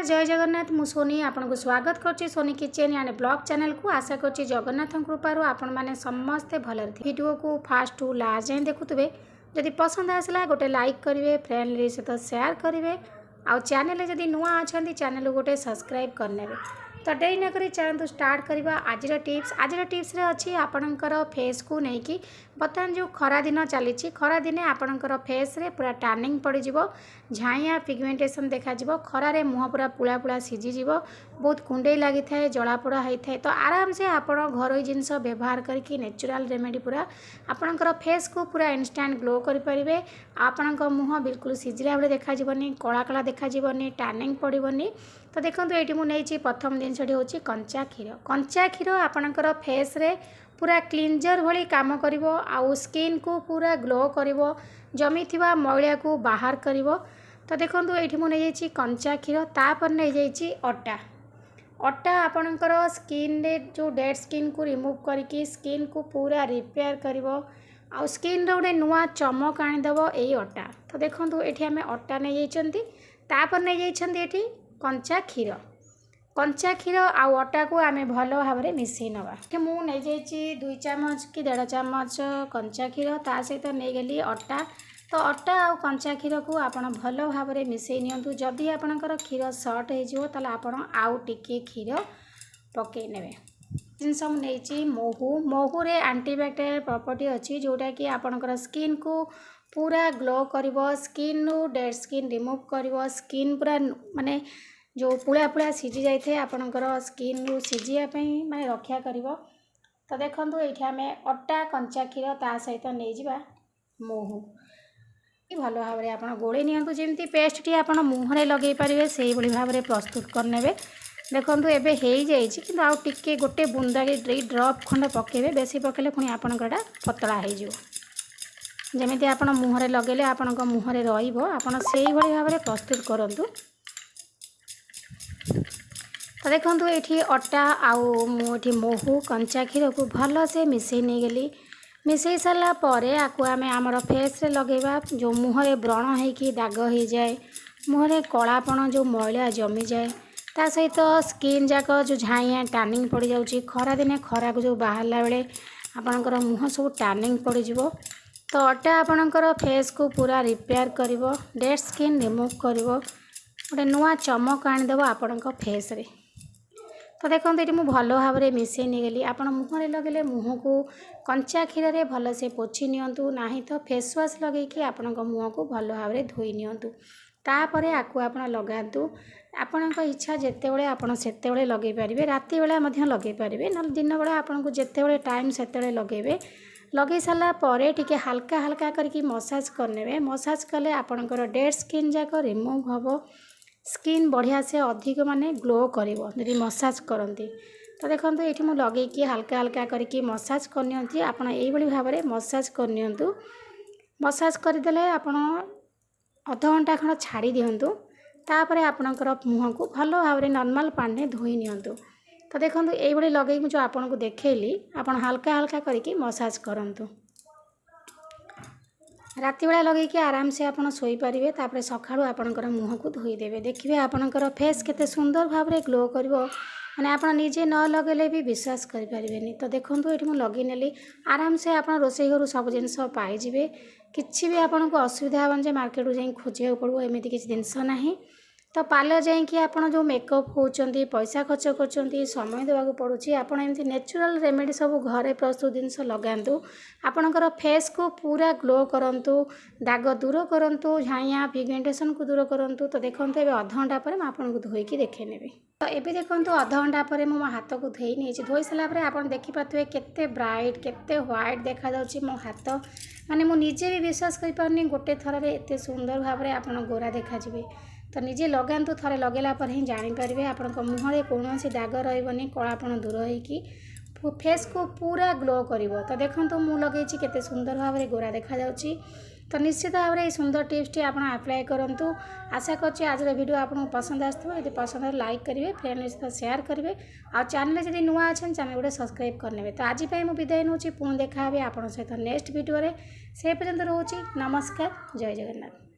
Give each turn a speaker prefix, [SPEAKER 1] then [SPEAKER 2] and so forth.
[SPEAKER 1] नमस्कार जय जगन्नाथ मु सोनी आपन को स्वागत करछि Soni kitchen and blog channel को। आशा करछि जगन्नाथ कृपारू आपण माने समस्ते भल वीडियो को फास्ट टू लास्ट जाए देखुवे। जदि पसंद आसला गोटे लाइक करेंगे, फ्रेंड सहित शेयर करेंगे, आउ चैनल जदि नुआ अच्छा चैनल गोटे सब्सक्राइब करने। तो डेरी न करी चैनल स्टार्ट करवा। आज टिप्स रे अच्छी आपणकर फेस को लेकिन बर्तमान जो खरा दिन चली खरा दिने आपणकर फेस रे पूरा टर्निंग पड़ जाव, झाइया पिगमेंटेशन देखा खरार मुँह पूरा पुला पुला सीझीज, बहुत कुंडे लगी था, जलापोड़ा होता है। तो आराम से आप घर जिनस व्यवहार करके नेचुरल रेमेडी पूरा आपणकर फेस को पूरा इंस्टांट ग्लो करें। आपण मुँह बिल्कुल सीझिला भाई देखा कला कला देखा टर्निंग पड़ोनी। तो देखो ये मुझे प्रथम जिनसटी हूँ कंचा क्षीर। कंचा क्षीर आपणकर फेस रे पूरा क्लींजर भली काम करिवो, आउ स्किन को पूरा ग्लो करिवो, जमी थिबा मैला को बाहर करिवो। तो देखो ये मुझे कंचा क्षीर, तापर नहीं जाइए अटा। अटा आपणकर स्किन रे जो डेड स्किन को रिमूव करके स्किन को पूरा रिपेयर करिवो, आउ स्किन रे गोटे नुआ चमक आनीदेव यही अटा। तो देखो ये आम अटा नहीं जाइए, तापर नहीं जाइए कंचा क्षीर। कंचा क्षीर आउ अटा को आम भल भाव में मिसई नवा। मुझे नहीं जाइए 2 चामच कि 1.5 चामच कंचा क्षीर, ता सहित नहीं गली अटा। तो अटा आउ कंचा क्षीर को आपण भल भाव में मिसई नियंतु। जदि आपणकर क्षीर सर्ट हो आपण आउ टिके क्षीर पकई नेबे। जिनस मुझे महू। महू रे एंटीबैक्टेरियल प्रॉपर्टी अच्छी जोटा कि आपणकर स्किन को पूरा ग्लो करिवो, स्किन नु डेड स्किन रिमूव करिवो, स्किन पूरा माने जो पुला पुला सीझी जाए आपणकर स्किन रू सीझापी माने रक्षा करिवो। तो देखो ये आम अटा कंचा क्षीर ता सहित नहीं जा महू भल भाव में आप गोले नियंतु। जमी पेस्ट टी आप मुहरे लगे पारे से भाव में प्रस्तुत करने। देखो एबे हो जाए कि आउ टिके गोटे बुंदा ड्रप खंड पकेबे, बेसी पकेले पुणी आपणकर पतला हो जमी आप मुहरे लगेले आपण मुहरे रही भाव में प्रस्तुत करूँ। तो देखो ये अटा आउ मुझे महू कंचा क्षीर को भल से मिसई नहीं गली। मिसई सारा पर आपको आम आमर फेस रे लगेबा। जो मुहरे व्रण होगी दाग हो जाए, मुहरे कलापण जो मैला जमी जाए, ता सहित स्किन जाक जो झाइया टर्निंग पड़ जाऊँगी। खरा दिने खरा को जो बाहरला बेले आपणकर मुँह सब टर्निंग पड़ जाव। तो अटा आपणकर फेस को पूरा रिपेयर करिवो, डेड स्किन रिमूव करिवो, गोटे नुआ चमक आनीदेव आपण फेस रे। तो देखो ये मुझे भल भाव में मिसई नहीं गली। आप मुहरे लगे मुँह को कंचा क्षीर रे भल से पोछि नियंतु, नाही तो फेस वाश लगे आपण मुँह को भल भाव में धोई नियंतु। तापर आपको आप लगातु आपण इच्छा जिते बड़े आप लगे पारे, राति बेला लगे पारे ना दिन बेला आपको जिते बड़े टाइम से लगे। लगे सारा पर टिके हल्का हल्का करके मसाज करने। मसाज कले आपणकर डेड स्किन जाक रिमूव हम, स्किन बढ़िया से अधिक माने ग्लो करिवो यदि मसाज करती। तो देखो ये मुझे लगे हल्का हल्का करके मसाज करनी। आप भाव में मसाज करनी। मसाज करदे आप अध घंटा खंड छाड़ी दिंतु। तापर आपणकर मुँह को भल भाव में नॉर्मल पानी धोई नियंतु। तो देखो ये लगे जो आपको देखली आप हल्का हल्का करके मसाज करंतु। राति बेला लगे आराम से आप शोपारे। तापर सकाळू आपणकर मुँह को धोईदेवे। देखिए आपणकर फेस केते सुंदर भाव में ग्लो करिवो, माने आप निजे न लगेले भी विश्वास करें। तो देखो ये मुझे लगे नेली आराम से आप रोषे घर सब जिनस पाइबे। किसी भी आपको असुविधा हेन जे मार्केट जाई खोजा पड़ो एमती किसी जिनस ना। तो पार्लर जाइए आप जो मेकअप होती पैसा खर्च कर समय देवाक पड़ुछि। आप एमती नेचुरल रेमेडी सब घरे प्रस्तुत जिनस लगातु। आपणकर फेस को पूरा ग्लो करंतु, दाग दूर करंतु, झाइया पिगमेंटेशन को दूर करंतु। तो देखो ये अध घंटा पर आपको धोईकी देखे नेबे। तो ये देखो अध घंटा पर मो हाथ को धोई नहीं। धोई सारापर आप देखिपे केते ब्राइट केते व्हाइट देखा जाउछि मो हाथ। माने मु निजे भी विश्वास कर पारनी गोटे थर में एत सुंदर भाव में आप गोरा देखा। तो निजे लगातु, थे लगेला पर ही जानीपारे आप मुहरे कौन दाग रही कलापण दूर हो फेस को पूरा ग्लो करिवो। तो देखो मु लगे केते सुंदर भाव में गोरा देखा जाउछि। तो निश्चित भाव में सुंदर टिप्स टी आप अप्लाई करूँ। आशा कर आज वीडियो आपको पसंद आसो। यदि पसंद लाइक करेंगे, फ्रेंड सहित शेयर करेंगे, और चैनल जब नुआ अच्छा चैनल गोटे सब्सक्राइब करने। तो आज मुझे विदाय नौ पुणी देखा आप सहित नेक्स्ट वीडियो से पर्यंत रोचे। नमस्कार जय जगन्नाथ।